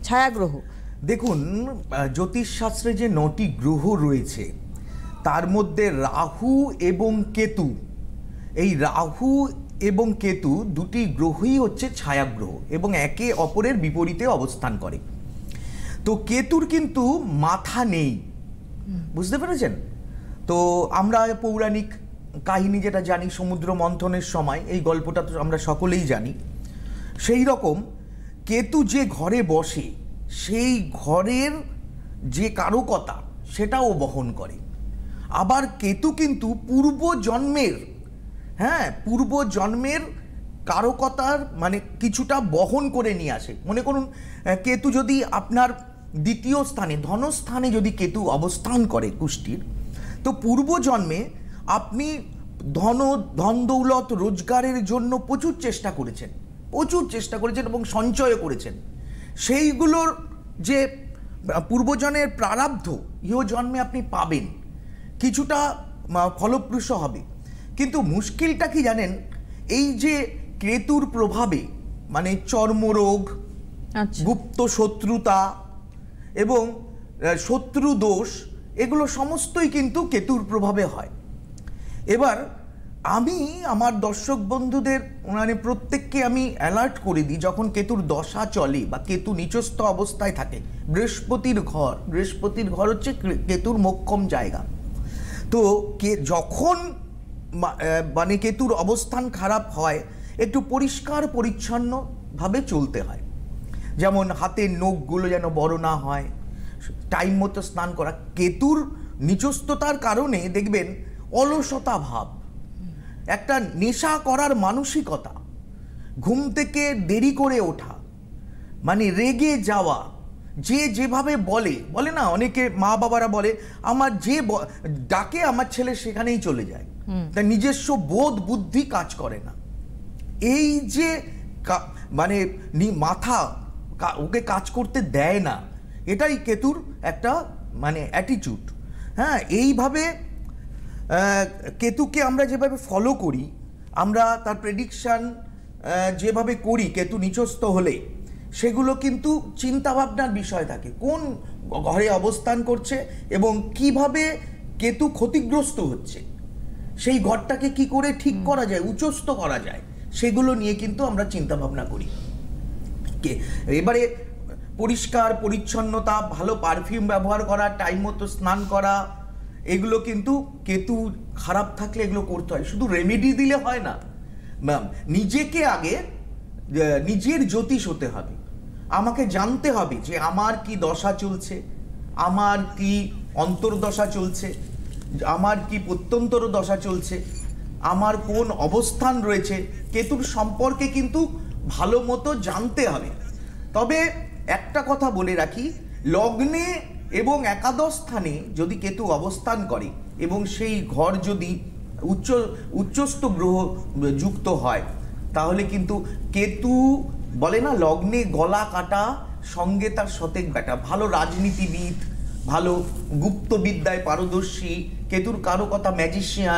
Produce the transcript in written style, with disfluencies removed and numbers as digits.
ছায়াগ্রহ? দেখুন, জ্যোতিষশাস্ত্রে যে 9টি গ্রহ রয়েছে তার মধ্যে রাহু এবং কেতু, এই রাহু এবং কেতু দুটি গ্রহই হচ্ছে ছায়াগ্রহ এবং একে অপরের বিপরীতে অবস্থান করে। তো কেতুর কিন্তু মাথা নেই, বুঝতে পেরেছেন? তো আমরা পৌরাণিক কাহিনী যেটা জানি, সমুদ্র মন্থনের সময় এই গল্পটা তো আমরা সকলেই জানি। সেই রকম কেতু যে ঘরে বসে সেই ঘরের যে কারকতা সেটাও বহন করে। আবার কেতু কিন্তু পূর্ব জন্মের কারকতার মানে কিছুটা বহন করে নিয়ে আসে। মনে করুন, কেতু যদি আপনার দ্বিতীয় স্থানে, ধনস্থানে যদি কেতু অবস্থান করে কুষ্টির, তো পূর্ব জন্মে আপনি ধন দৌলত রোজগারের জন্য প্রচুর চেষ্টা করেছেন এবং সঞ্চয় করেছেন। সেইগুলোর যে পূর্বজন্মের প্রারব্ধ ইহ জন্মে আপনি পাবেন, কিছুটা ফলপ্রসূ হবে। কিন্তু মুশকিলটা কি জানেন, এই যে কেতুর প্রভাবে মানে চর্মরোগ, গুপ্ত শত্রুতা এবং শত্রু দোষ, এগুলো সমস্তই কিন্তু কেতুর প্রভাবে হয়। এবার আমি আমার দর্শক বন্ধুদের মানে প্রত্যেককে আমি অ্যালার্ট করে দিই, যখন কেতুর দশা চলে বা কেতু নিচস্থ অবস্থায় থাকে, বৃহস্পতির ঘর হচ্ছে কেতুর মোক্ষম জায়গা। তো যখন মানে কেতুর অবস্থান খারাপ হয়, একটু পরিষ্কার পরিচ্ছন্নভাবে চলতে হয়। যেমন হাতের নখগুলো যেন বড় না হয়, টাইম মতো স্নান করা। কেতুর নিচস্থতার কারণে দেখবেন অলসতা ভাব, একটা নেশা করার মানসিকতা, ঘুম থেকে দেরি করে ওঠা, মানে রেগে যাওয়া, যে যেভাবে বলে না, অনেকে মা বাবারা বলে আমার যে ডাকে আমার ছেলে সেখানেই চলে যায়, তার নিজস্ব বোধ বুদ্ধি কাজ করে না। এই যে মানে মাথা ওকে কাজ করতে দেয় না, এটাই কেতুর একটা মানে অ্যাটিটিউড। হ্যাঁ, এইভাবে কেতুকে আমরা যেভাবে ফলো করি, আমরা তার প্রেডিকশান যেভাবে করি কেতু নিচস্থ হলে, সেগুলো কিন্তু চিন্তাভাবনার বিষয় থাকে। কোন ঘরে অবস্থান করছে এবং কিভাবে কেতু ক্ষতিগ্রস্ত হচ্ছে, সেই ঘরটাকে কি করে ঠিক করা যায়, উচ্চস্থ করা যায়, সেগুলো নিয়ে কিন্তু আমরা চিন্তাভাবনা করি। এবারে পরিষ্কার পরিচ্ছন্নতা, ভালো পারফিউম ব্যবহার করা, টাইম মতো স্নান করা, এগুলো কিন্তু কেতু খারাপ থাকলে এগুলো করতে হয়। শুধু রেমেডি দিলে হয় না, নিজেকে আগে নিজের জ্যোতিষ হতে হবে। আমাকে জানতে হবে যে আমার কি দশা চলছে, আমার কি অন্তর্দশা চলছে, আমার কি প্রত্যন্তর দশা চলছে, আমার কোন অবস্থান রয়েছে, কেতুর সম্পর্কে কিন্তু ভালো মতো জানতে হবে। তবে একটা কথা বলে রাখি, লগ্নে এবং একাদশ স্থানে যদি কেতু অবস্থান করে এবং সেই ঘর যদি উচ্চস্থ গ্রহ যুক্ত হয়, তাহলে কিন্তু কেতু বলে না, লগ্নে গলা কাটা সঙ্গে তার শতেক বেটা। ভালো রাজনীতিবিদ, ভালো গুপ্তবিদ্যায় পারদর্শী, কেতুর কারো কথা ম্যাজিশিয়ান,